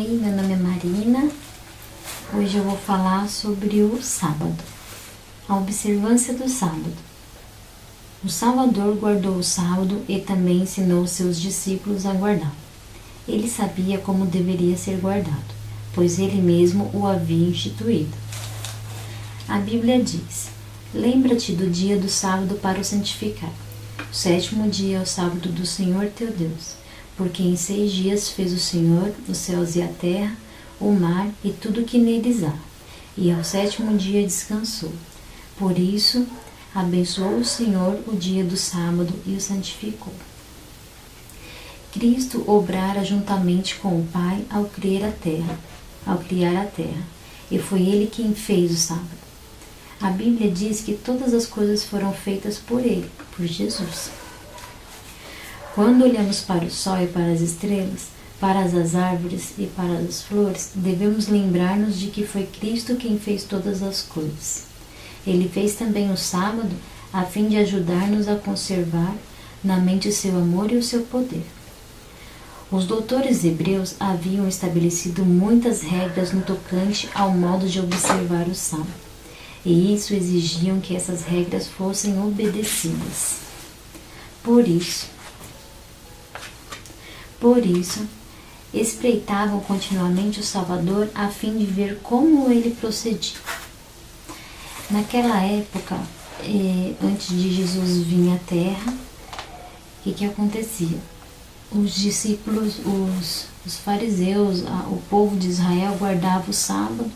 Oi, meu nome é Marina. Hoje eu vou falar sobre o sábado, a observância do sábado. O Salvador guardou o sábado e também ensinou seus discípulos a guardá-lo. Ele sabia como deveria ser guardado, pois ele mesmo o havia instituído. A Bíblia diz: lembra-te do dia do sábado para o santificar. O sétimo dia é o sábado do Senhor teu Deus, porque em 6 dias fez o Senhor os céus e a terra, o mar e tudo que neles há, e ao sétimo dia descansou. Por isso, abençoou o Senhor o dia do sábado e o santificou. Cristo obrara juntamente com o Pai ao criar a terra, e foi Ele quem fez o sábado. A Bíblia diz que todas as coisas foram feitas por Ele, por Jesus. Quando olhamos para o sol e para as estrelas, para as árvores e para as flores, devemos lembrar-nos de que foi Cristo quem fez todas as coisas. Ele fez também o sábado a fim de ajudar-nos a conservar na mente o seu amor e o seu poder. Os doutores hebreus haviam estabelecido muitas regras no tocante ao modo de observar o sábado, e isso exigiam que essas regras fossem obedecidas. Por isso, espreitavam continuamente o Salvador a fim de ver como ele procedia. Naquela época, antes de Jesus vir à Terra, o que acontecia? Os discípulos, os fariseus, o povo de Israel guardava o sábado,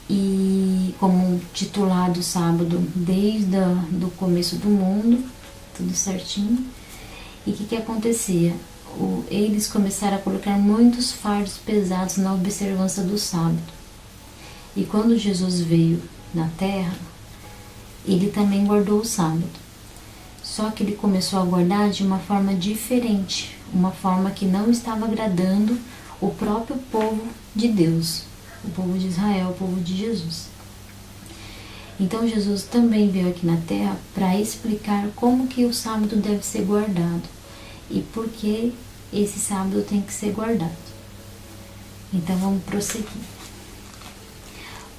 e como titulado sábado desde o começo do mundo, tudo certinho. E o que acontecia? Eles começaram a colocar muitos fardos pesados na observância do sábado. E quando Jesus veio na terra, ele também guardou o sábado. Só que ele começou a guardar de uma forma diferente, uma forma que não estava agradando o próprio povo de Deus, o povo de Israel, o povo de Jesus. Então Jesus também veio aqui na terra para explicar como que o sábado deve ser guardado e por que esse sábado tem que ser guardado. Então vamos prosseguir.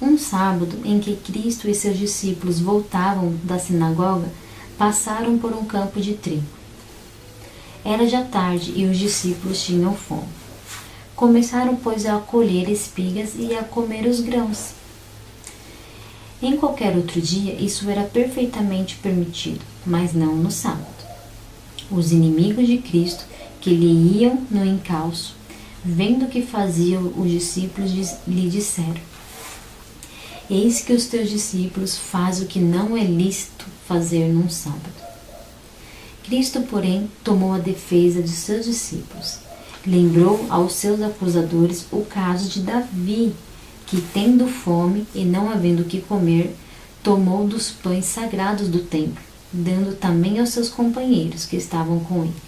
Um sábado em que Cristo e seus discípulos voltavam da sinagoga, passaram por um campo de trigo. Era já tarde e os discípulos tinham fome. Começaram, pois, a colher espigas e a comer os grãos. Em qualquer outro dia, isso era perfeitamente permitido, mas não no sábado. Os inimigos de Cristo, que lhe iam no encalço, vendo o que faziam os discípulos, lhe disseram: eis que os teus discípulos fazem o que não é lícito fazer num sábado. Cristo, porém, tomou a defesa de seus discípulos. Lembrou aos seus acusadores o caso de Davi, que, tendo fome e não havendo o que comer, tomou dos pães sagrados do templo, dando também aos seus companheiros que estavam com ele.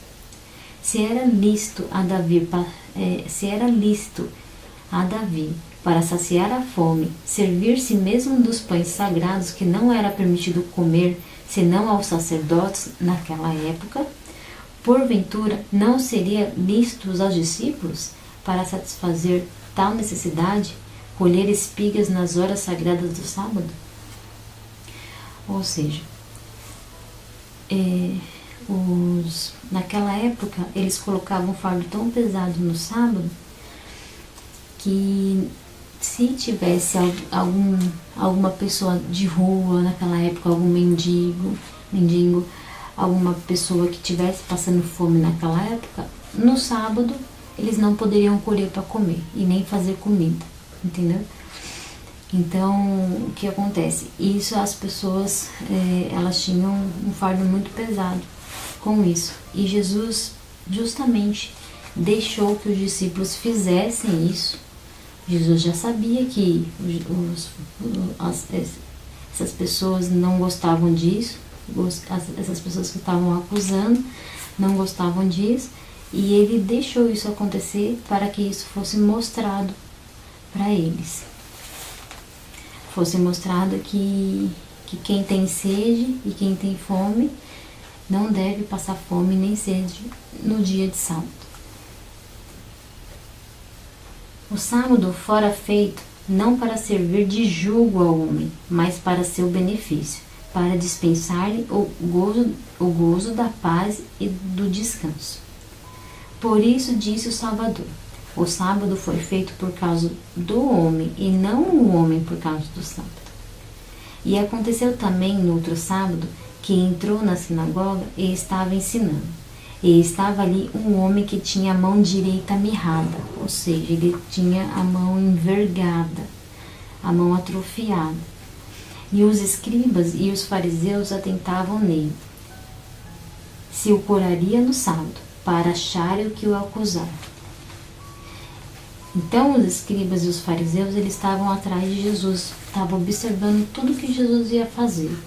Se era lícito a Davi, para saciar a fome, servir-se mesmo dos pães sagrados que não era permitido comer senão aos sacerdotes naquela época, porventura não seria lícito aos discípulos, para satisfazer tal necessidade, colher espigas nas horas sagradas do sábado? Ou seja, naquela época eles colocavam um fardo tão pesado no sábado que, se tivesse alguma pessoa de rua naquela época, algum mendigo, alguma pessoa que estivesse passando fome naquela época, no sábado eles não poderiam colher para comer e nem fazer comida, entendeu? Então, o que acontece? Isso, as pessoas, elas tinham um fardo muito pesado com isso. E Jesus justamente deixou que os discípulos fizessem isso. Jesus já sabia que essas pessoas não gostavam disso, essas pessoas que estavam acusando não gostavam disso, e ele deixou isso acontecer para que isso fosse mostrado para eles. Fosse mostrado que quem tem sede e quem tem fome não deve passar fome nem sede no dia de sábado. O sábado fora feito não para servir de jugo ao homem, mas para seu benefício, para dispensar-lhe o gozo da paz e do descanso. Por isso disse o Salvador: o sábado foi feito por causa do homem, e não o homem por causa do sábado. E aconteceu também no outro sábado, que entrou na sinagoga e estava ensinando. E estava ali um homem que tinha a mão direita mirrada, ou seja, ele tinha a mão envergada, a mão atrofiada. E os escribas e os fariseus atentavam nele, se o curaria no sábado, para acharem o que o acusar. Então os escribas e os fariseus, eles estavam atrás de Jesus, estavam observando tudo que Jesus ia fazer.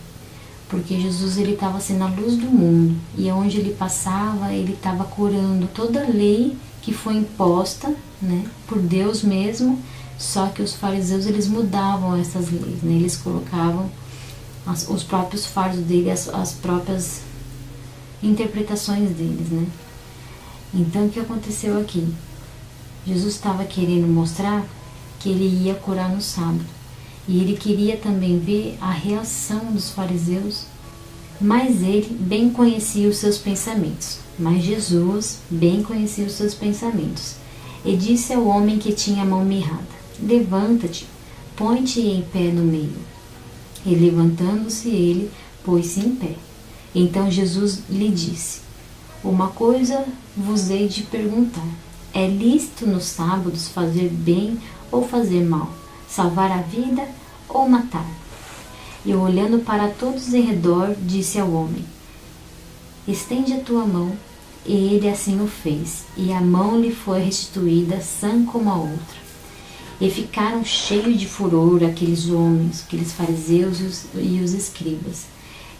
Porque Jesus, ele estava sendo a luz do mundo, e onde ele passava, ele estava curando toda a lei que foi imposta, né, por Deus mesmo. Só que os fariseus, eles mudavam essas leis, né, eles colocavam os próprios fardos dele, as próprias interpretações deles, né. Então o que aconteceu aqui? Jesus estava querendo mostrar que ele ia curar no sábado. E ele queria também ver a reação dos fariseus, mas ele bem conhecia os seus pensamentos. Mas Jesus bem conhecia os seus pensamentos. E disse ao homem que tinha a mão mirrada: levanta-te, põe-te em pé no meio. E levantando-se ele, pôs-se em pé. Então Jesus lhe disse: uma coisa vos hei de perguntar. É lícito nos sábados fazer bem ou fazer mal? Salvar a vida ou matar? E olhando para todos em redor, disse ao homem: estende a tua mão. E ele assim o fez, e a mão lhe foi restituída sã como a outra. E ficaram cheios de furor aqueles homens, aqueles fariseus e os escribas,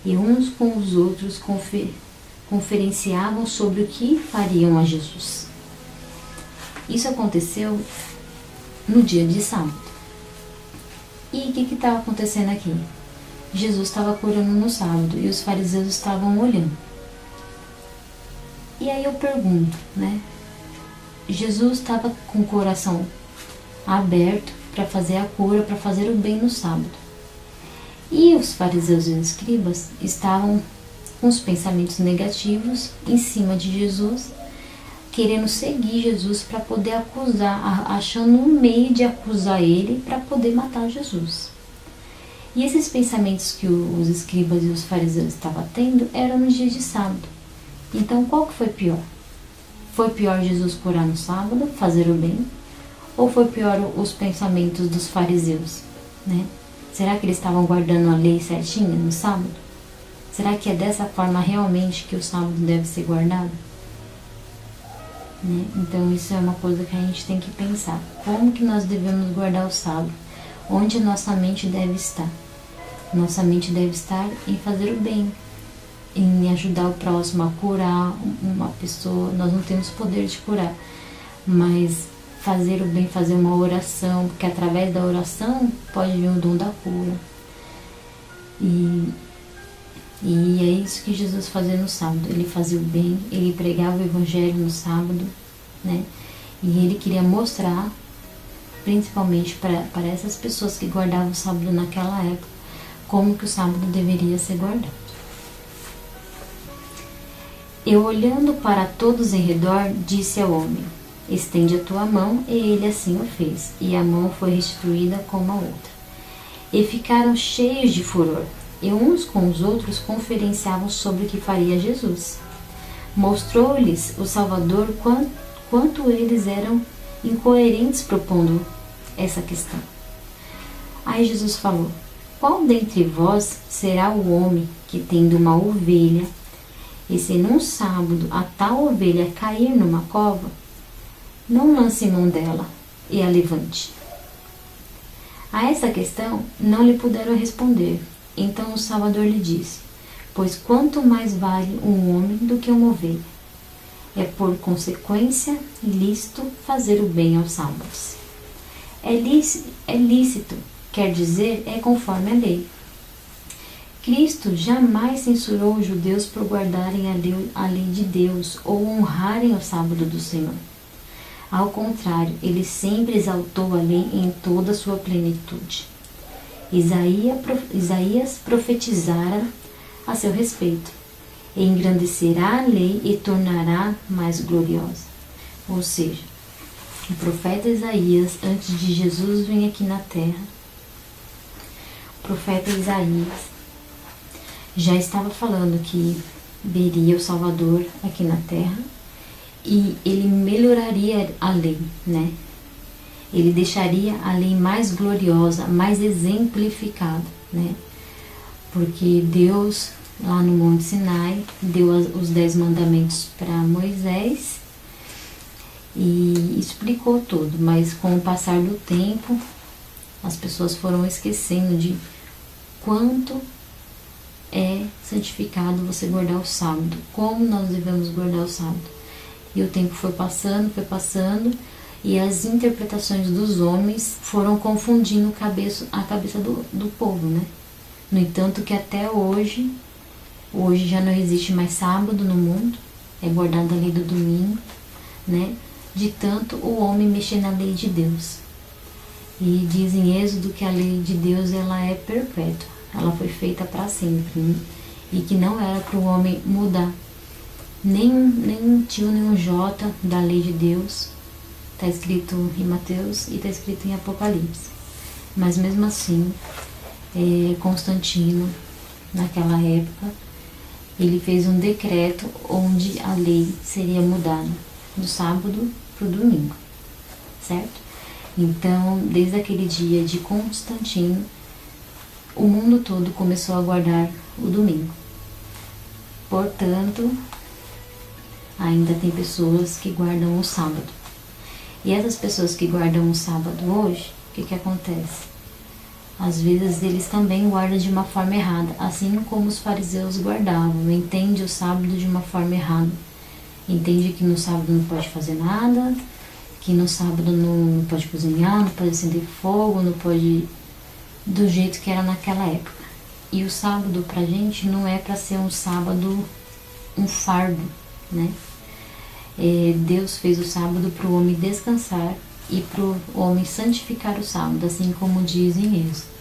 e uns com os outros conferenciavam sobre o que fariam a Jesus. Isso aconteceu no dia de sábado. E o que estava acontecendo aqui? Jesus estava curando no sábado e os fariseus estavam olhando. E aí eu pergunto, né? Jesus estava com o coração aberto para fazer a cura, para fazer o bem no sábado. E os fariseus e os escribas estavam com os pensamentos negativos em cima de Jesus, querendo seguir Jesus para poder acusar, achando um meio de acusar ele para poder matar Jesus. E esses pensamentos que os escribas e os fariseus estavam tendo eram no dia de sábado. Então qual que foi pior? Foi pior Jesus curar no sábado, fazer o bem? Ou foi pior os pensamentos dos fariseus, né? Será que eles estavam guardando a lei certinha no sábado? Será que é dessa forma realmente que o sábado deve ser guardado? Né? Então isso é uma coisa que a gente tem que pensar. Como que nós devemos guardar o sábado? Onde nossa mente deve estar? Nossa mente deve estar em fazer o bem, em ajudar o próximo a curar uma pessoa. Nós não temos poder de curar, mas fazer o bem, fazer uma oração, porque através da oração pode vir o dom da cura. E é isso que Jesus fazia no sábado. Ele fazia o bem, ele pregava o evangelho no sábado, né? E ele queria mostrar, principalmente para essas pessoas que guardavam o sábado naquela época, como que o sábado deveria ser guardado. E olhando para todos em redor, disse ao homem: estende a tua mão. E ele assim o fez, e a mão foi restituída como a outra. E ficaram cheios de furor, e uns com os outros conferenciavam sobre o que faria Jesus. Mostrou-lhes o Salvador quanto eles eram incoerentes propondo essa questão. Aí Jesus falou: qual dentre vós será o homem que, tendo uma ovelha, e se num sábado a tal ovelha cair numa cova, não lance mão dela e a levante? A essa questão não lhe puderam responder. Então o Salvador lhe disse: pois quanto mais vale um homem do que uma ovelha? É por consequência lícito fazer o bem aos sábados. É lícito, quer dizer, é conforme a lei. Cristo jamais censurou os judeus por guardarem a lei de Deus ou honrarem o sábado do Senhor. Ao contrário, ele sempre exaltou a lei em toda a sua plenitude. Isaías profetizara a seu respeito: engrandecerá a lei e tornará mais gloriosa. Ou seja, o profeta Isaías, antes de Jesus vir aqui na terra, o profeta Isaías já estava falando que veria o Salvador aqui na terra e ele melhoraria a lei, né? Ele deixaria a lei mais gloriosa, mais exemplificada, né? Porque Deus, lá no Monte Sinai, deu os 10 mandamentos para Moisés e explicou tudo, mas com o passar do tempo, as pessoas foram esquecendo de quanto é santificado você guardar o sábado, como nós devemos guardar o sábado. E o tempo foi passando, e as interpretações dos homens foram confundindo a cabeça do povo, né? No entanto, que até hoje já não existe mais sábado no mundo, é guardada a lei do domingo, né? De tanto o homem mexer na lei de Deus. E diz em Êxodo que a lei de Deus ela é perpétua, ela foi feita para sempre, né? E que não era para o homem mudar nem um tio, nem um jota da lei de Deus. Está escrito em Mateus e está escrito em Apocalipse. Mas mesmo assim, Constantino, naquela época, ele fez um decreto onde a lei seria mudada do sábado para o domingo, certo? Então, desde aquele dia de Constantino, o mundo todo começou a guardar o domingo. Portanto, ainda tem pessoas que guardam o sábado. E essas pessoas que guardam o sábado hoje, o que acontece? Às vezes eles também guardam de uma forma errada, assim como os fariseus guardavam. Entende o sábado de uma forma errada. Entende que no sábado não pode fazer nada, que no sábado não pode cozinhar, não pode acender fogo, não pode... do jeito que era naquela época. E o sábado pra gente não é para ser um sábado, um fardo, né? Deus fez o sábado para o homem descansar e para o homem santificar o sábado, assim como diz em Êxodo.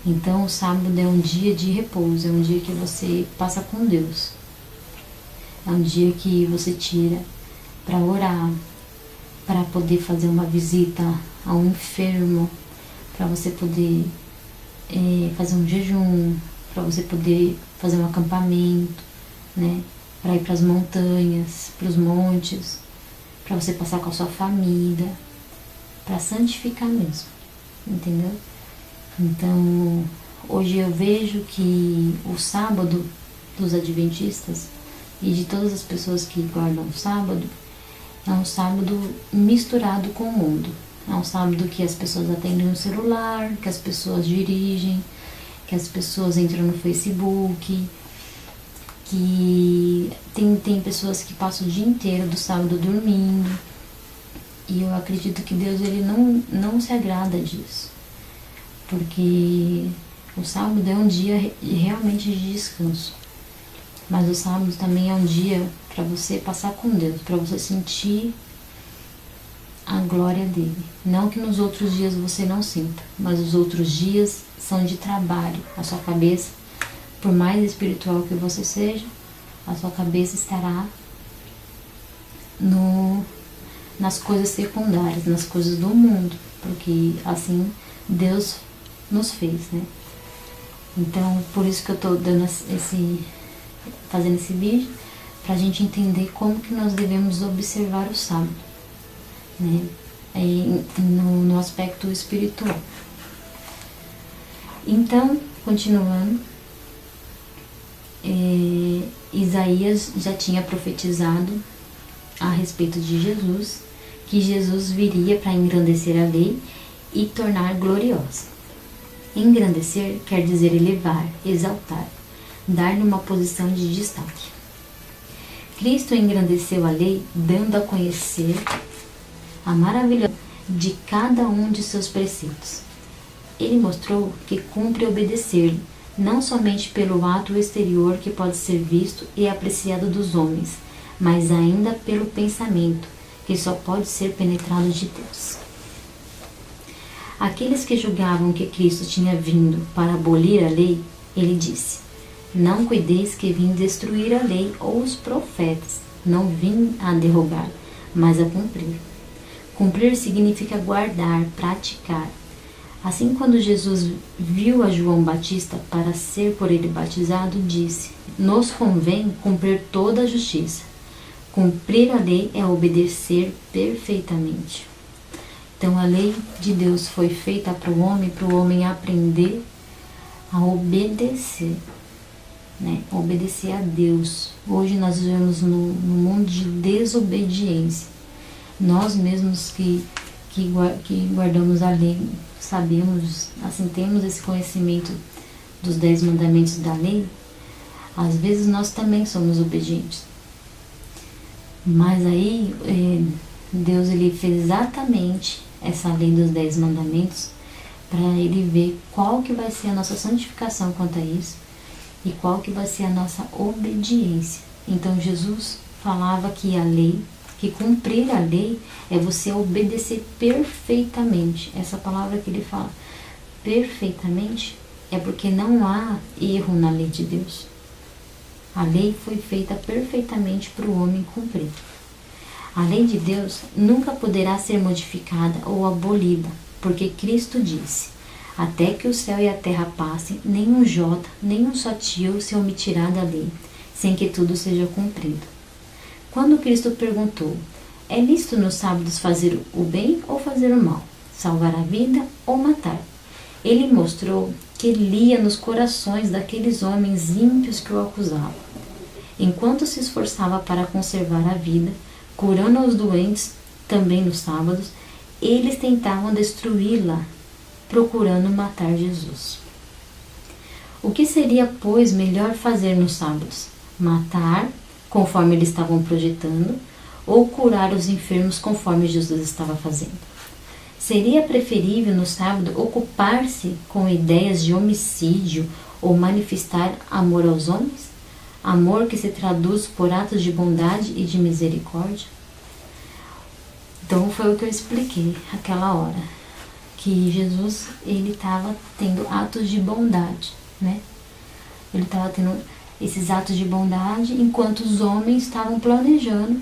Então o sábado é um dia de repouso, é um dia que você passa com Deus, é um dia que você tira para orar, para poder fazer uma visita a um enfermo, para você poder fazer um jejum, para você poder fazer um acampamento, né? Para ir para as montanhas, para os montes, para você passar com a sua família, para santificar mesmo, entendeu? Então, hoje eu vejo que o sábado dos adventistas e de todas as pessoas que guardam o sábado é um sábado misturado com o mundo. É um sábado que as pessoas atendem o celular, que as pessoas dirigem, que as pessoas entram no Facebook, que tem pessoas que passam o dia inteiro do sábado dormindo. E eu acredito que Deus ele não se agrada disso, porque o sábado é um dia realmente de descanso, mas o sábado também é um dia para você passar com Deus, para você sentir a glória dele. Não que nos outros dias você não sinta, mas os outros dias são de trabalho. A sua cabeça, por mais espiritual que você seja, a sua cabeça estará nas coisas secundárias, nas coisas do mundo, porque assim Deus nos fez, né? Então, por isso que eu tô fazendo esse vídeo, pra gente entender como que nós devemos observar o sábado, né? No aspecto espiritual. Então, continuando, Isaías já tinha profetizado a respeito de Jesus, que Jesus viria para engrandecer a lei e tornar gloriosa. Engrandecer quer dizer elevar, exaltar, dar-lhe uma posição de destaque. Cristo engrandeceu a lei, dando a conhecer a maravilha de cada um de seus preceitos. Ele mostrou que cumpre obedecer-lhe, não somente pelo ato exterior que pode ser visto e apreciado dos homens, mas ainda pelo pensamento, que só pode ser penetrado de Deus. Aqueles que julgavam que Cristo tinha vindo para abolir a lei, ele disse: não cuideis que vim destruir a lei ou os profetas. Não vim a derrogar, mas a cumprir. Cumprir significa guardar, praticar. Assim, quando Jesus viu a João Batista para ser por ele batizado, disse: nos convém cumprir toda a justiça. Cumprir a lei é obedecer perfeitamente. Então, a lei de Deus foi feita para o homem aprender a obedecer, né? Obedecer a Deus. Hoje nós vivemos no mundo de desobediência. Nós mesmos que guardamos a lei, sabemos, assim, temos esse conhecimento dos 10 mandamentos da lei, às vezes nós também somos obedientes. Mas aí, Deus ele fez exatamente essa lei dos 10 mandamentos para ele ver qual que vai ser a nossa santificação quanto a isso e qual que vai ser a nossa obediência. Então Jesus falava que a lei, que cumprir a lei é você obedecer perfeitamente. Essa palavra que ele fala, perfeitamente, é porque não há erro na lei de Deus. A lei foi feita perfeitamente para o homem cumprir. A lei de Deus nunca poderá ser modificada ou abolida, porque Cristo disse: até que o céu e a terra passem, nem um jota, nem um só tio se omitirá da lei, sem que tudo seja cumprido. Quando Cristo perguntou: é lícito nos sábados fazer o bem ou fazer o mal, salvar a vida ou matar? Ele mostrou que lia nos corações daqueles homens ímpios que o acusavam. Enquanto se esforçava para conservar a vida, curando os doentes também nos sábados, eles tentavam destruí-la, procurando matar Jesus. O que seria, pois, melhor fazer nos sábados? Matar, conforme eles estavam projetando, ou curar os enfermos conforme Jesus estava fazendo? Seria preferível no sábado ocupar-se com ideias de homicídio ou manifestar amor aos homens? Amor que se traduz por atos de bondade e de misericórdia? Então foi o que eu expliquei aquela hora, que Jesus ele estava tendo atos de bondade, né? Ele estava tendo esses atos de bondade enquanto os homens estavam planejando o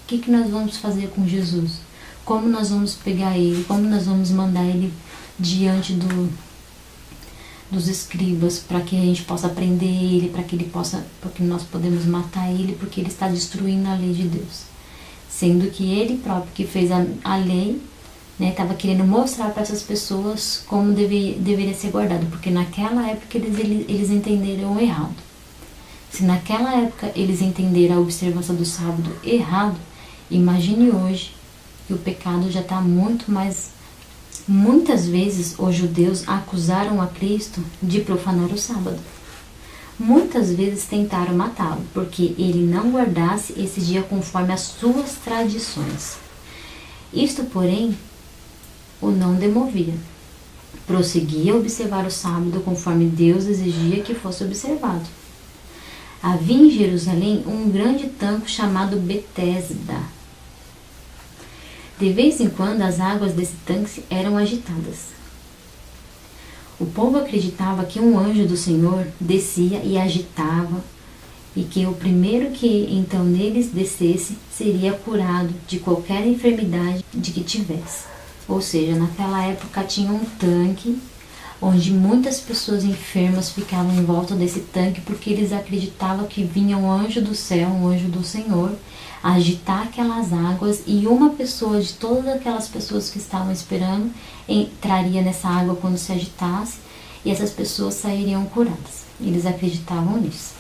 que nós vamos fazer com Jesus, como nós vamos pegar ele, como nós vamos mandar ele diante dos escribas para que a gente possa prender ele, porque nós podemos matar ele, porque ele está destruindo a lei de Deus. Sendo que ele próprio que fez a lei, né, estava querendo mostrar para essas pessoas como deveria ser guardado, porque naquela época eles entenderam errado. Se naquela época eles entenderam a observância do sábado errado, imagine hoje que o pecado já está muito mais. Muitas vezes os judeus acusaram a Cristo de profanar o sábado. Muitas vezes tentaram matá-lo, porque ele não guardasse esse dia conforme as suas tradições. Isto, porém, o não demovia. Prosseguia a observar o sábado conforme Deus exigia que fosse observado. Havia em Jerusalém um grande tanque chamado Betesda. De vez em quando as águas desse tanque eram agitadas. O povo acreditava que um anjo do Senhor descia e agitava, e que o primeiro que então neles descesse seria curado de qualquer enfermidade de que tivesse. Ou seja, naquela época tinha um tanque onde muitas pessoas enfermas ficavam em volta desse tanque, porque eles acreditavam que vinha um anjo do céu, um anjo do Senhor, agitar aquelas águas, e uma pessoa de todas aquelas pessoas que estavam esperando entraria nessa água quando se agitasse, e essas pessoas sairiam curadas. Eles acreditavam nisso.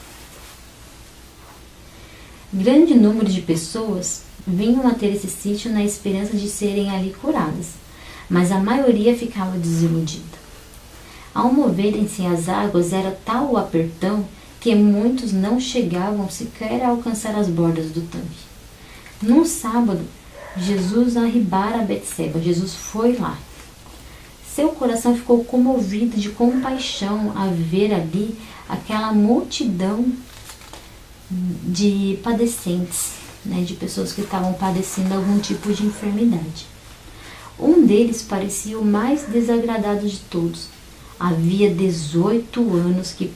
Grande número de pessoas vinham a ter esse sítio na esperança de serem ali curadas, mas a maioria ficava desiludida. Ao moverem-se as águas, era tal o apertão que muitos não chegavam sequer a alcançar as bordas do tanque. Num sábado, Jesus arribara a Betseba. Jesus foi lá. Seu coração ficou comovido de compaixão a ver ali aquela multidão de padecentes, né, de pessoas que estavam padecendo algum tipo de enfermidade. Um deles parecia o mais desagradado de todos. Havia 18 anos que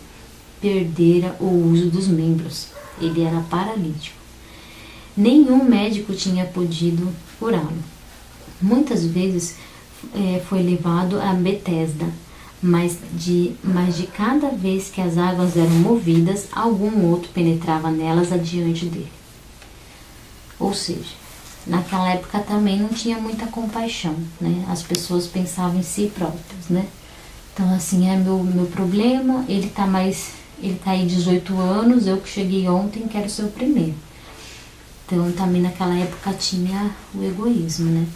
perdera o uso dos membros. Ele era paralítico. Nenhum médico tinha podido curá-lo. Muitas vezes foi levado a Betesda, mas de cada vez que as águas eram movidas, algum outro penetrava nelas adiante dele. Ou seja, naquela época também não tinha muita compaixão, né? As pessoas pensavam em si próprias, né? Então, assim, é meu problema, ele tá aí 18 anos, eu que cheguei ontem, quero ser o primeiro. Então, também naquela época tinha o egoísmo, né?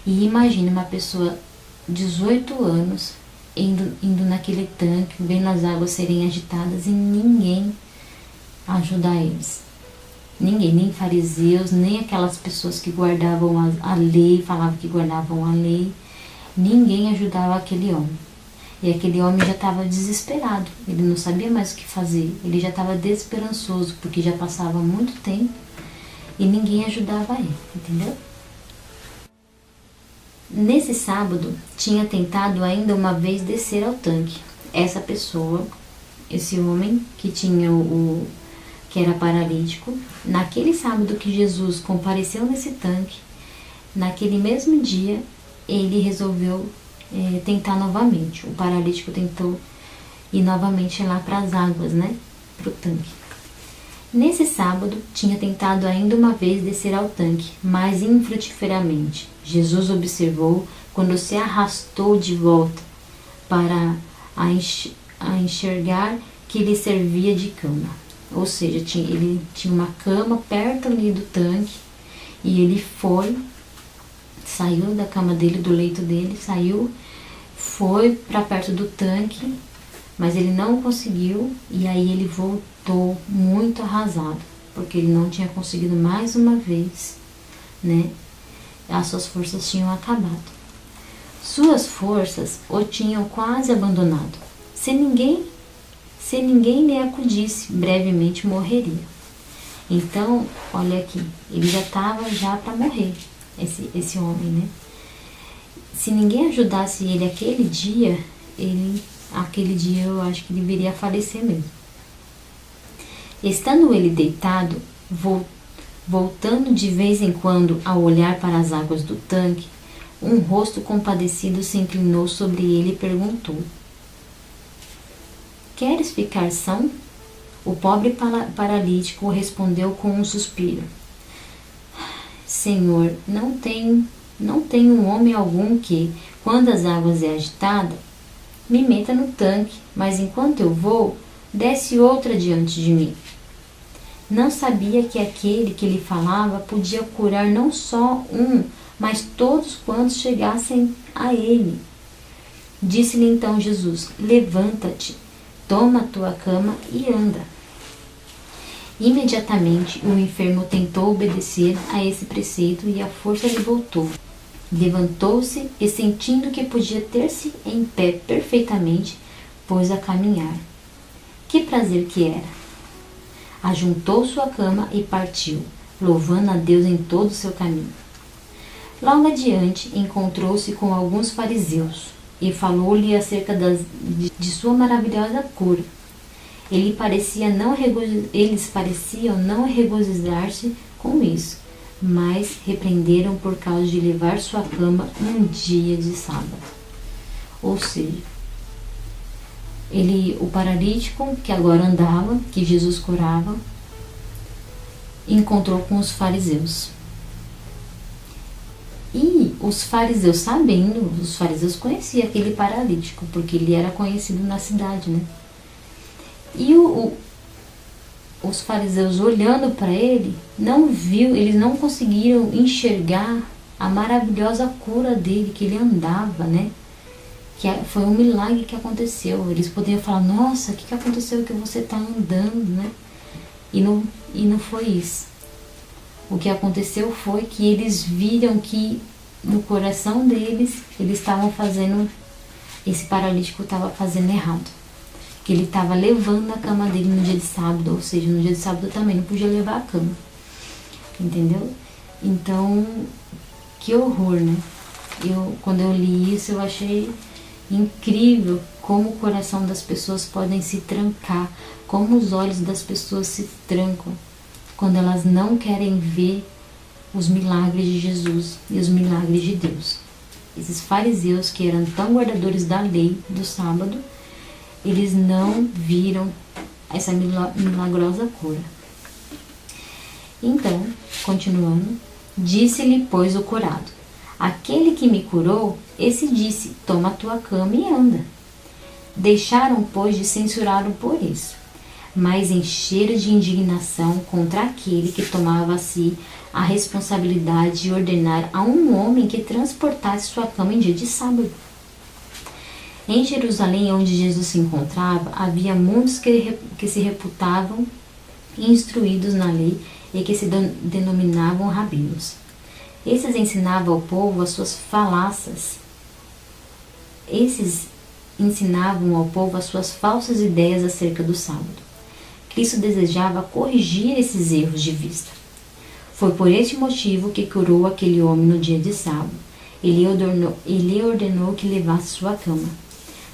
E imagine uma pessoa 18 anos indo naquele tanque, vendo as águas serem agitadas e ninguém ajudar eles. Ninguém, nem fariseus, nem aquelas pessoas que guardavam a lei, falavam que guardavam a lei. Ninguém ajudava aquele homem. E aquele homem já estava desesperado, ele não sabia mais o que fazer. Ele já estava desesperançoso, porque já passava muito tempo e ninguém ajudava ele, entendeu? Nesse sábado, tinha tentado ainda uma vez descer ao tanque. Essa pessoa, esse homem que que era paralítico, naquele sábado que Jesus compareceu nesse tanque, naquele mesmo dia, ele resolveu tentar novamente. O paralítico tentou ir novamente lá para as águas, né? Para o tanque. Nesse sábado, tinha tentado ainda uma vez descer ao tanque, mas infrutíferamente. Jesus observou quando se arrastou de volta para a enxergar que lhe servia de cama. Ou seja, ele tinha uma cama perto ali do tanque e ele saiu da cama dele, do leito dele, foi para perto do tanque, mas ele não conseguiu e aí ele voltou muito arrasado, porque ele não tinha conseguido mais uma vez, né? As suas forças tinham acabado. Suas forças o tinham quase abandonado. Se ninguém lhe acudisse, brevemente morreria. Então, olha aqui, ele já estava para morrer, esse homem, né? Se ninguém ajudasse ele aquele dia eu acho que ele viria a falecer mesmo. Estando ele deitado, voltando de vez em quando a olhar para as águas do tanque, um rosto compadecido se inclinou sobre ele e perguntou: "Queres ficar são?" O pobre paralítico respondeu com um suspiro: "Senhor, não tenho homem algum que, quando as águas é agitada, me meta no tanque, mas enquanto eu vou, desce outra diante de mim." Não sabia que aquele que lhe falava podia curar não só um, mas todos quantos chegassem a ele. Disse-lhe então Jesus: "Levanta-te, toma a tua cama e anda." Imediatamente o enfermo tentou obedecer a esse preceito e a força lhe voltou. Levantou-se e, sentindo que podia ter-se em pé perfeitamente, pôs a caminhar. Que prazer que era! Ajuntou sua cama e partiu, louvando a Deus em todo o seu caminho. Logo adiante encontrou-se com alguns fariseus e falou-lhe acerca de sua maravilhosa cura. Eles pareciam não regozijar-se com isso, mas repreenderam por causa de levar sua cama um dia de sábado. Ou seja, o paralítico que agora andava, que Jesus curava, encontrou com os fariseus. E os fariseus, os fariseus conheciam aquele paralítico, porque ele era conhecido na cidade, né? E os fariseus, olhando para ele, eles não conseguiram enxergar a maravilhosa cura dele, que ele andava, né? Que foi um milagre que aconteceu. Eles poderiam falar: "Nossa, o que aconteceu que você está andando, né?" E não foi isso. O que aconteceu foi que eles viram que no coração deles, eles estavam fazendo, esse paralítico estava fazendo errado. Que ele estava levando a cama dele no dia de sábado, ou seja, no dia de sábado também não podia levar a cama. entendeu? Então, que horror, né? Quando eu li isso, eu achei incrível como o coração das pessoas podem se trancar, como os olhos das pessoas se trancam quando elas não querem ver os milagres de Jesus e os milagres de Deus. Esses fariseus que eram tão guardadores da lei do sábado, eles não viram essa milagrosa cura. Então, continuando, disse-lhe, pois, o curado: aquele que me curou, esse disse: toma a tua cama e anda. Deixaram, pois, de censurá-lo por isso, mas encheram de indignação contra aquele que tomava a si a responsabilidade de ordenar a um homem que transportasse sua cama em dia de sábado. Em Jerusalém, onde Jesus se encontrava, havia muitos que se reputavam instruídos na lei e que se denominavam rabinos. Esses ensinavam ao povo as suas falácias. Esses ensinavam ao povo as suas falsas ideias acerca do sábado. Cristo desejava corrigir esses erros de vista. Foi por este motivo que curou aquele homem no dia de sábado. Ele ordenou que levasse sua cama.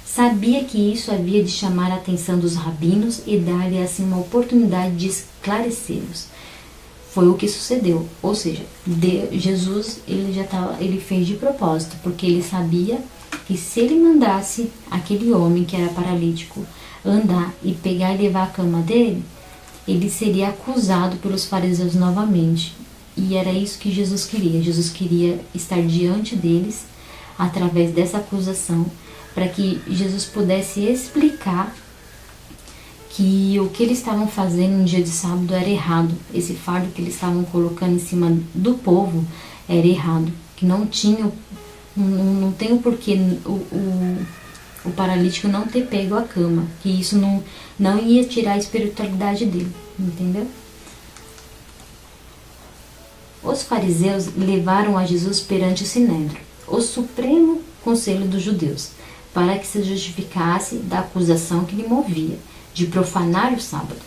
Sabia que isso havia de chamar a atenção dos rabinos e dar-lhe assim uma oportunidade de esclarecê-los. Foi o que sucedeu, ou seja, Jesus ele fez de propósito, porque ele sabia que se ele mandasse aquele homem que era paralítico andar e pegar e levar a cama dele, ele seria acusado pelos fariseus novamente. E era isso que Jesus queria. Jesus queria estar diante deles através dessa acusação, para que Jesus pudesse explicar que o que eles estavam fazendo no dia de sábado era errado. Esse fardo que eles estavam colocando em cima do povo era errado, que não tem o porquê o paralítico não ter pego a cama, que isso não ia tirar a espiritualidade dele, entendeu? Os fariseus levaram a Jesus perante o Sinédrio, o supremo conselho dos judeus, para que se justificasse da acusação que lhe movia, de profanar o sábado.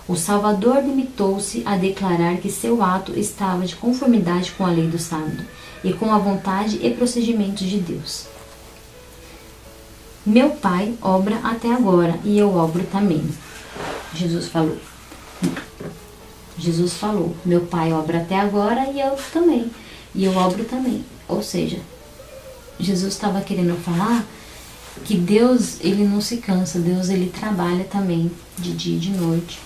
O Salvador limitou-se a declarar que seu ato estava de conformidade com a lei do sábado e com a vontade e procedimentos de Deus. Meu Pai obra até agora e eu obro também. Jesus falou, meu Pai obra até agora e eu também. E eu obro também. Ou seja, Jesus estava querendo falar que Deus, ele não se cansa, Deus, ele trabalha também, de dia e de noite.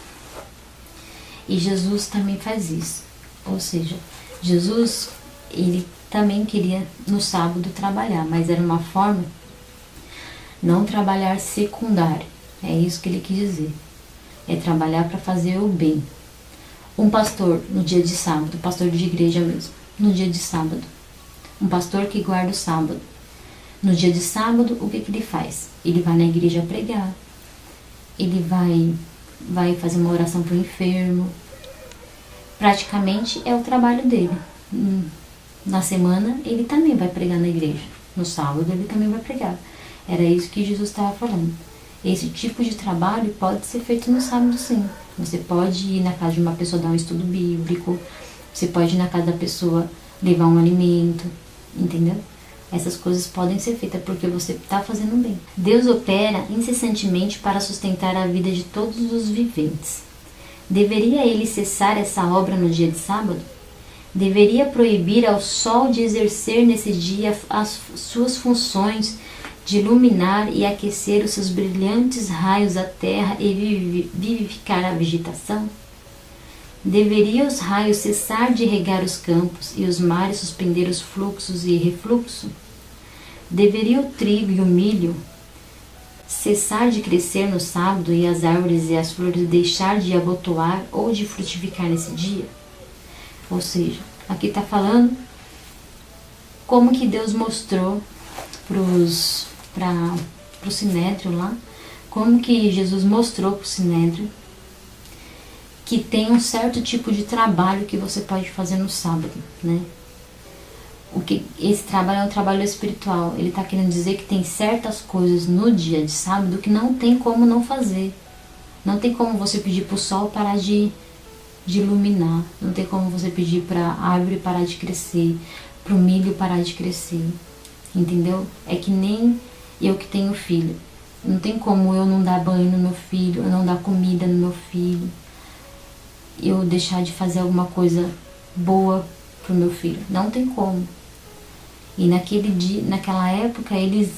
E Jesus também faz isso. Ou seja, Jesus, ele também queria no sábado trabalhar, mas era uma forma, não trabalhar secundário. É isso que ele quis dizer. É trabalhar para fazer o bem. Um pastor, no dia de sábado, pastor de igreja mesmo, no dia de sábado. Um pastor que guarda o sábado. No dia de sábado, o que ele faz? Ele vai na igreja pregar. Ele vai fazer uma oração para o enfermo. Praticamente é o trabalho dele. Na semana, ele também vai pregar na igreja. No sábado, ele também vai pregar. Era isso que Jesus estava falando. Esse tipo de trabalho pode ser feito no sábado, sim. Você pode ir na casa de uma pessoa dar um estudo bíblico. Você pode ir na casa da pessoa levar um alimento. Entendeu? Essas coisas podem ser feitas porque você está fazendo bem. Deus opera incessantemente para sustentar a vida de todos os viventes. Deveria ele cessar essa obra no dia de sábado? Deveria proibir ao sol de exercer nesse dia as suas funções de iluminar e aquecer os seus brilhantes raios a terra e vivificar a vegetação? Deveria os raios cessar de regar os campos e os mares suspender os fluxos e refluxo? Deveria o trigo e o milho cessar de crescer no sábado e as árvores e as flores deixar de abotoar ou de frutificar nesse dia? Ou seja, aqui está falando como que Deus mostrou para o Sinédrio lá, como que Jesus mostrou para o Sinédrio que tem um certo tipo de trabalho que você pode fazer no sábado, né? Esse trabalho é um trabalho espiritual. Ele está querendo dizer que tem certas coisas no dia de sábado que não tem como não fazer. Não tem como você pedir para o sol parar de de iluminar, não tem como você pedir para a árvore parar de crescer, para o milho parar de crescer, entendeu? É que nem eu que tenho filho, não tem como eu não dar banho no meu filho, eu não dar comida no meu filho, eu deixar de fazer alguma coisa boa pro meu filho, não tem como. E naquele dia, naquela época, eles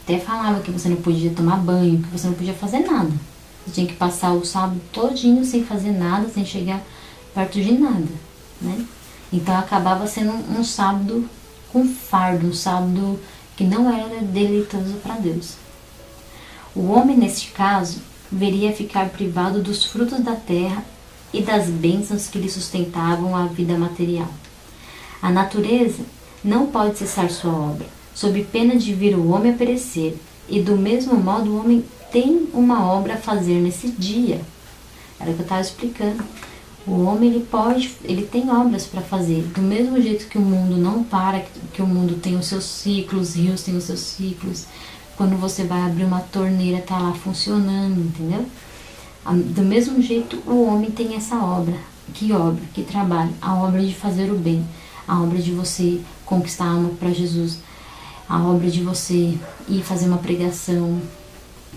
até falavam que você não podia tomar banho, que você não podia fazer nada. Você tinha que passar o sábado todinho sem fazer nada, sem chegar perto de nada, né? Então acabava sendo um sábado com fardo, um sábado que não era deleitoso para Deus. O homem, neste caso, veria ficar privado dos frutos da terra e das bênçãos que lhe sustentavam a vida material. A natureza não pode cessar sua obra, sob pena de vir o homem a perecer, e do mesmo modo o homem tem uma obra a fazer nesse dia. Era o que eu estava explicando. O homem ele tem obras para fazer, do mesmo jeito que o mundo não para, que o mundo tem os seus ciclos, rios têm os seus ciclos. Quando você vai abrir uma torneira, tá lá funcionando, entendeu? Do mesmo jeito, o homem tem essa obra. Que obra? Que trabalho? A obra de fazer o bem, a obra de você conquistar a alma para Jesus, a obra de você ir fazer uma pregação,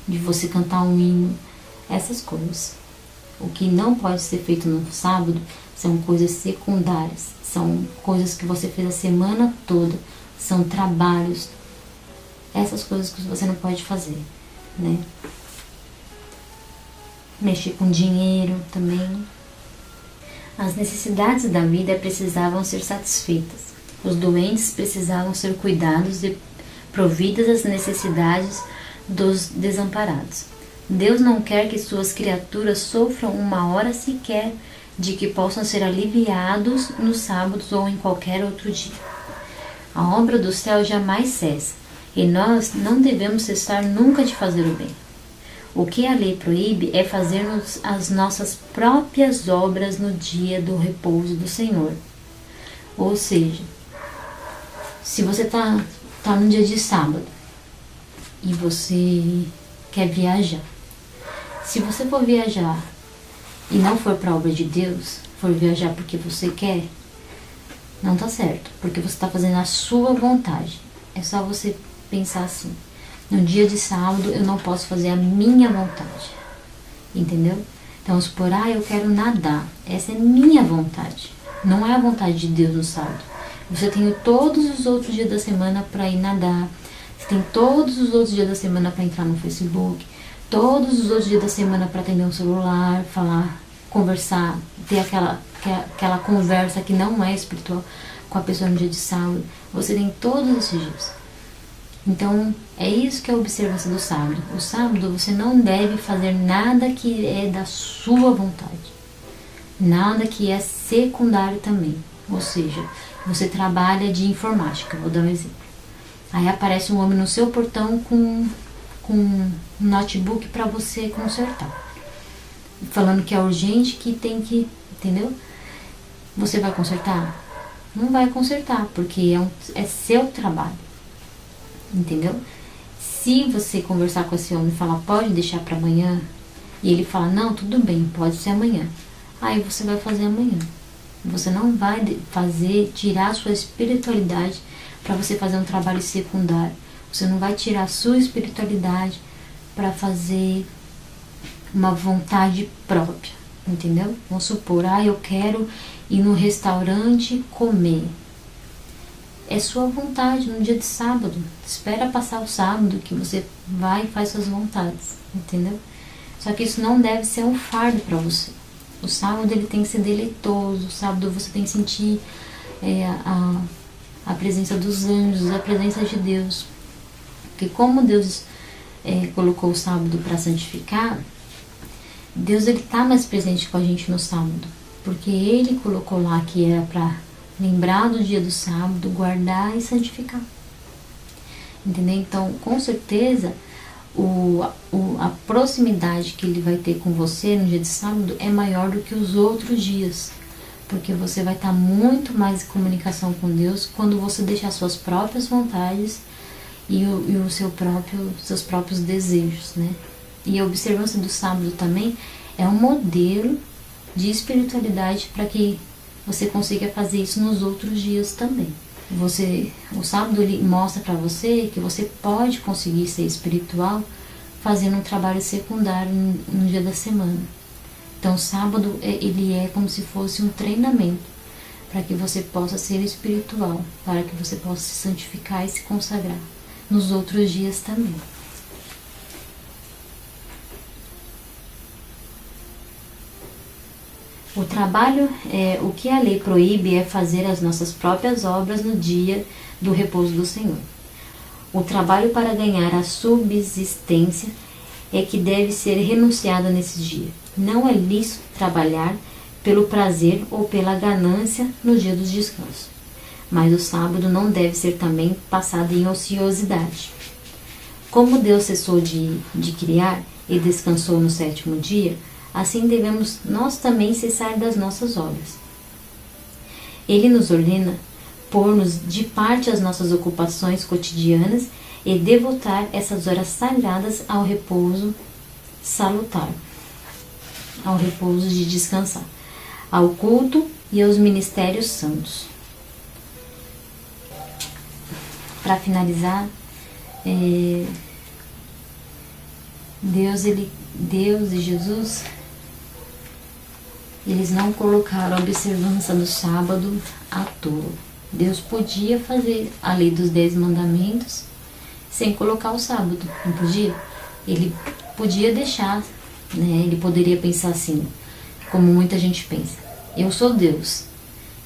de você cantar um hino, essas coisas. O que não pode ser feito no sábado são coisas secundárias, são coisas que você fez a semana toda, são trabalhos, essas coisas que você não pode fazer, né? Mexer com dinheiro também. As necessidades da vida precisavam ser satisfeitas. Os doentes precisavam ser cuidados e providas as necessidades dos desamparados. Deus não quer que suas criaturas sofram uma hora sequer de que possam ser aliviados nos sábados ou em qualquer outro dia. A obra do céu jamais cessa, e nós não devemos cessar nunca de fazer o bem. O que a lei proíbe é fazermos as nossas próprias obras no dia do repouso do Senhor. Ou seja, se você tá no dia de sábado e você quer viajar, se você for viajar e não for para a obra de Deus, for viajar porque você quer, não tá certo, porque você está fazendo a sua vontade. É só você pensar assim: no dia de sábado eu não posso fazer a minha vontade, entendeu? Então, vamos supor, eu quero nadar, essa é minha vontade, não é a vontade de Deus no sábado. Você tem todos os outros dias da semana para ir nadar, você tem todos os outros dias da semana para entrar no Facebook, todos os outros dias da semana para atender um celular, falar, conversar, ter aquela conversa que não é espiritual com a pessoa no dia de sábado. Você tem todos esses dias. Então, é isso que é a observância do sábado. O sábado você não deve fazer nada que é da sua vontade, nada que é secundário também. Ou seja, você trabalha de informática, vou dar um exemplo. Aí aparece um homem no seu portão com um notebook para você consertar, falando que é urgente, que tem que, entendeu? Você vai consertar? Não vai consertar, porque é seu trabalho, entendeu? Se você conversar com esse homem e falar, pode deixar para amanhã, e ele fala, não, tudo bem, pode ser amanhã, aí você vai fazer amanhã. Você não vai tirar a sua espiritualidade para você fazer um trabalho secundário. Você não vai tirar a sua espiritualidade para fazer uma vontade própria, entendeu? Vamos supor, eu quero ir no restaurante comer. É sua vontade no dia de sábado. Espera passar o sábado que você vai e faz suas vontades, entendeu? Só que isso não deve ser um fardo para você. O sábado ele tem que ser deleitoso. O sábado você tem que sentir a presença dos anjos, a presença de Deus. Porque como Deus colocou o sábado para santificar, Deus ele está mais presente com a gente no sábado. Porque Ele colocou lá que era para lembrar do dia do sábado, guardar e santificar. Entendeu? Então, com certeza, a proximidade que Ele vai ter com você no dia de sábado é maior do que os outros dias. Porque você vai estar muito mais em comunicação com Deus quando você deixar suas próprias vontades e os seus próprios desejos, né? E a observância do sábado também É um modelo de espiritualidade para que você consiga fazer isso nos outros dias também. O sábado ele mostra para você que você pode conseguir ser espiritual fazendo um trabalho secundário no dia da semana. Então o sábado ele é como se fosse um treinamento para que você possa ser espiritual, para que você possa se santificar e se consagrar nos outros dias também. O trabalho, o que a lei proíbe é fazer as nossas próprias obras no dia do repouso do Senhor. O trabalho para ganhar a subsistência é que deve ser renunciado nesse dia. Não é lícito trabalhar pelo prazer ou pela ganância no dia dos descansos. Mas o sábado não deve ser também passado em ociosidade. Como Deus cessou de criar e descansou no sétimo dia, assim devemos nós também cessar das nossas obras. Ele nos ordena pôr-nos de parte as nossas ocupações cotidianas e devotar essas horas sagradas ao repouso salutar, ao repouso de descansar, ao culto e aos ministérios santos. Para finalizar, Deus e Jesus, eles não colocaram a observância do sábado à toa. Deus podia fazer a lei dos 10 mandamentos sem colocar o sábado, não podia? Ele podia deixar, né? Ele poderia pensar assim, como muita gente pensa: eu sou Deus,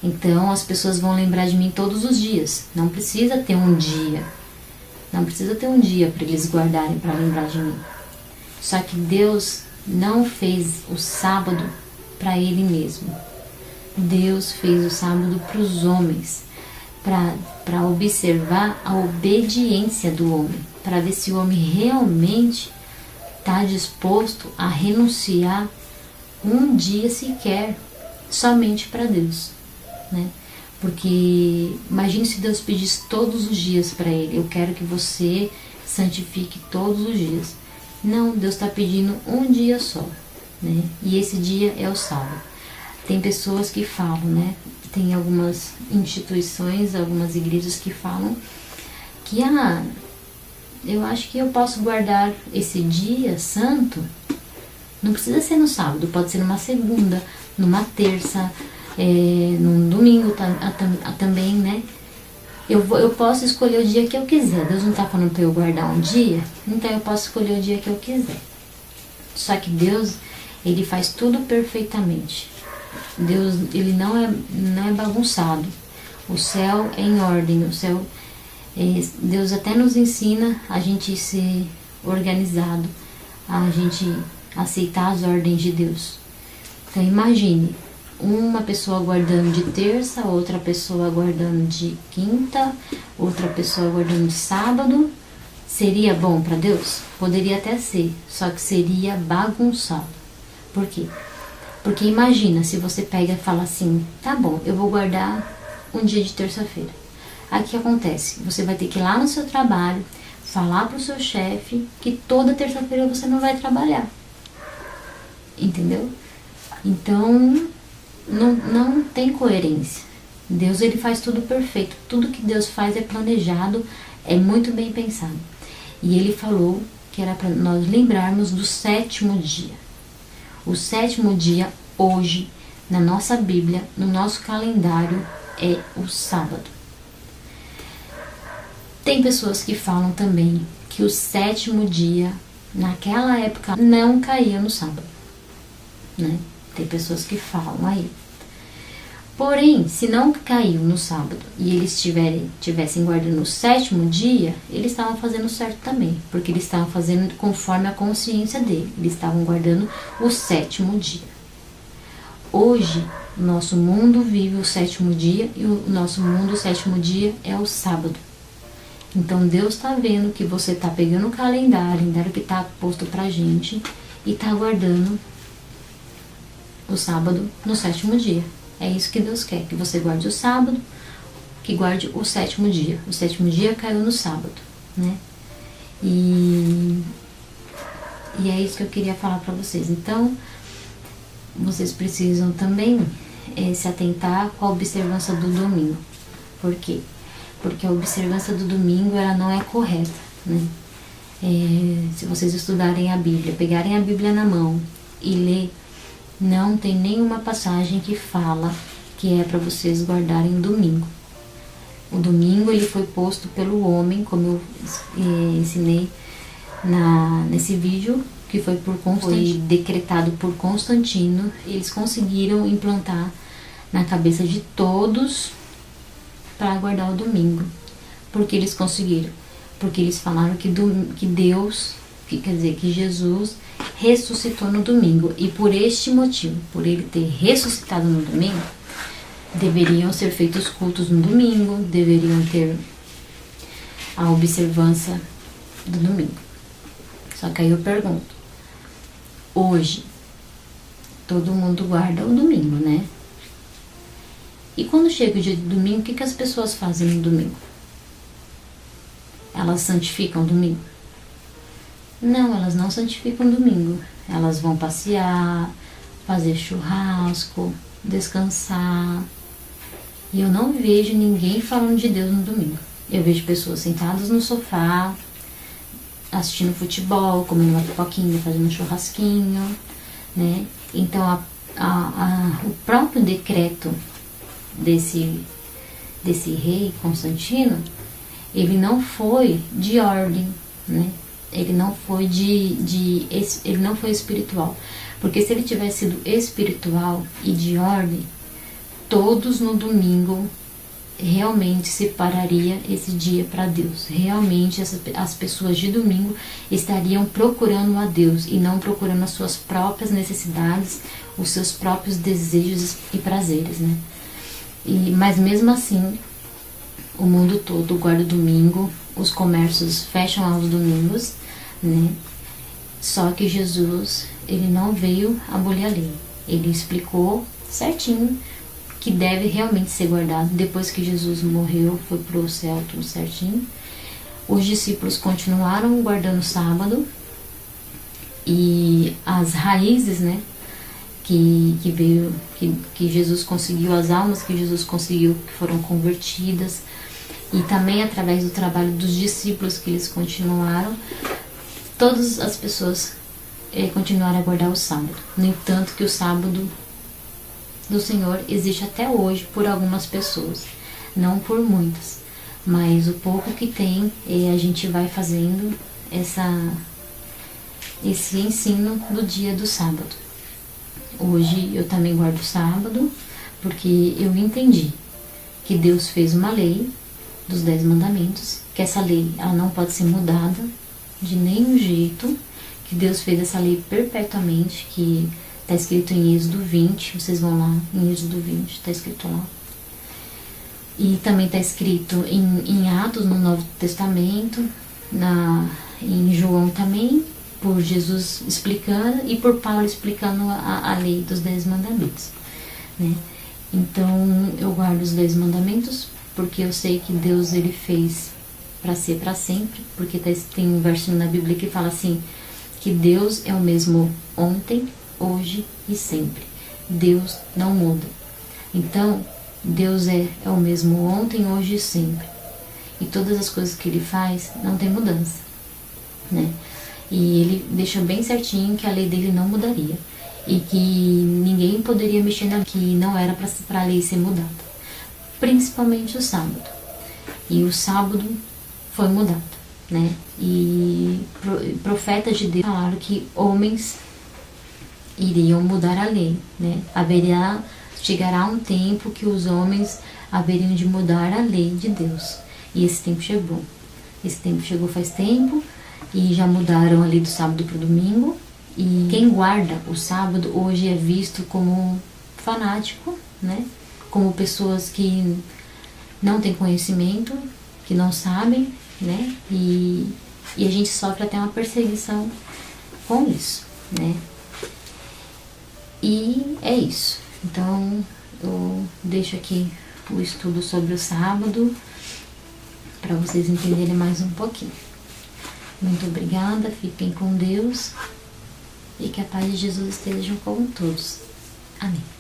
então as pessoas vão lembrar de mim todos os dias. Não precisa ter um dia, não precisa ter um dia para eles guardarem para lembrar de mim. Só que Deus não fez o sábado para Ele mesmo. Deus fez o sábado para os homens, para observar a obediência do homem, para ver se o homem realmente está disposto a renunciar um dia sequer somente para Deus, né? Porque imagine se Deus pedisse todos os dias para Ele: eu quero que você santifique todos os dias. Não, Deus está pedindo um dia só, né? E esse dia é o sábado. Tem pessoas que falam, né? Tem algumas instituições, algumas igrejas que falam que eu acho que eu posso guardar esse dia santo. Não precisa ser no sábado, pode ser numa segunda, numa terça, num domingo também, né? Eu posso escolher o dia que eu quiser. Deus não está falando para eu guardar um dia, então eu posso escolher o dia que eu quiser. Só que Deus, Ele faz tudo perfeitamente. Deus, Ele não é bagunçado. O céu é em ordem. Deus até nos ensina a gente ser organizado, a gente aceitar as ordens de Deus. Então imagine uma pessoa guardando de terça, outra pessoa guardando de quinta, outra pessoa guardando de sábado. Seria bom para Deus? Poderia até ser, só que seria bagunçado. Por quê? Porque imagina se você pega e fala assim: tá bom, eu vou guardar um dia de terça-feira. Aí o que acontece? Você vai ter que ir lá no seu trabalho, falar pro seu chefe que toda terça-feira você não vai trabalhar. Entendeu? Então não tem coerência. Deus, Ele faz tudo perfeito. Tudo que Deus faz é planejado, é muito bem pensado. E Ele falou que era para nós lembrarmos do sétimo dia. O sétimo dia, hoje, na nossa Bíblia, no nosso calendário, é o sábado. Tem pessoas que falam também que o sétimo dia, naquela época, não caía no sábado, né? Tem pessoas que falam aí. Porém, se não caiu no sábado e eles tivessem guardando o sétimo dia, eles estavam fazendo certo também, porque eles estavam fazendo conforme a consciência dele. Eles estavam guardando o sétimo dia. Hoje, nosso mundo vive o sétimo dia e o nosso mundo, o sétimo dia, é o sábado. Então, Deus está vendo que você está pegando o calendário que está posto pra gente e está guardando o sábado no sétimo dia. É isso que Deus quer, que você guarde o sábado, que guarde o sétimo dia. O sétimo dia caiu no sábado, né? E é isso que eu queria falar para vocês. Então, vocês precisam também se atentar com a observância do domingo. Por quê? Porque a observância do domingo ela não é correta, né? Se vocês estudarem a Bíblia, pegarem a Bíblia na mão e ler, não tem nenhuma passagem que fala que é para vocês guardarem domingo. O domingo ele foi posto pelo homem, como eu ensinei nesse vídeo, que foi decretado por Constantino. Eles conseguiram implantar na cabeça de todos para guardar o domingo. Por que eles conseguiram? Porque eles falaram que Jesus ressuscitou no domingo. E por este motivo, por ele ter ressuscitado no domingo, deveriam ser feitos cultos no domingo, deveriam ter a observância do domingo. Só que aí eu pergunto, hoje todo mundo guarda o domingo, né? E quando chega o dia de domingo, o que as pessoas fazem no domingo? Elas santificam o domingo? Não, elas não santificam o domingo. Elas vão passear, fazer churrasco, descansar. E eu não vejo ninguém falando de Deus no domingo. Eu vejo pessoas sentadas no sofá, assistindo futebol, comendo uma pipoquinha, fazendo um churrasquinho, né? Então, o próprio decreto desse rei Constantino, ele não foi de ordem, né? Ele não foi ele não foi espiritual, porque se ele tivesse sido espiritual e de ordem, todos no domingo realmente separaria esse dia para Deus. Realmente as pessoas de domingo estariam procurando a Deus e não procurando as suas próprias necessidades, os seus próprios desejos e prazeres, né? Mas mesmo assim, o mundo todo guarda o domingo, os comércios fecham aos domingos, né? Só que Jesus, ele não veio abolir a lei. Ele explicou certinho que deve realmente ser guardado. Depois que Jesus morreu, foi para o céu, tudo certinho. Os discípulos continuaram guardando o sábado, e as raízes, né, que Jesus conseguiu, as almas que Jesus conseguiu, que foram convertidas, e também através do trabalho dos discípulos que eles continuaram, todas as pessoas continuaram a guardar o sábado. No entanto, que o sábado do Senhor existe até hoje por algumas pessoas, não por muitas, mas o pouco que tem, a gente vai fazendo esse ensino do dia do sábado. Hoje eu também guardo o sábado, porque eu entendi que Deus fez uma lei dos 10 mandamentos, que essa lei ela não pode ser mudada de nenhum jeito, que Deus fez essa lei perpetuamente, que está escrito em Êxodo 20, vocês vão lá em Êxodo 20, está escrito lá. E também está escrito em Atos, no Novo Testamento, em João também, por Jesus explicando e por Paulo explicando a lei dos 10 mandamentos, né? Então eu guardo os 10 mandamentos porque eu sei que Deus ele fez para ser para sempre, porque tem um verso na Bíblia que fala assim, que Deus é o mesmo ontem, hoje e sempre. Deus não muda. Então, Deus é o mesmo ontem, hoje e sempre. E todas as coisas que ele faz não tem mudança, né? E ele deixou bem certinho que a lei dele não mudaria. E que ninguém poderia mexer na que não era para a lei ser mudada. Principalmente o sábado. E o sábado foi mudado, né? E profetas de Deus falaram que homens iriam mudar a lei, né? Chegará um tempo que os homens haveriam de mudar a lei de Deus. E esse tempo chegou. Esse tempo chegou faz tempo, e já mudaram a lei do sábado para o domingo. E quem guarda o sábado hoje é visto como fanático, né? Como pessoas que não têm conhecimento, que não sabem, né? E a gente sofre até uma perseguição com isso, né? E é isso. Então, eu deixo aqui o estudo sobre o sábado para vocês entenderem mais um pouquinho. Muito obrigada, fiquem com Deus e que a paz de Jesus esteja com todos. Amém.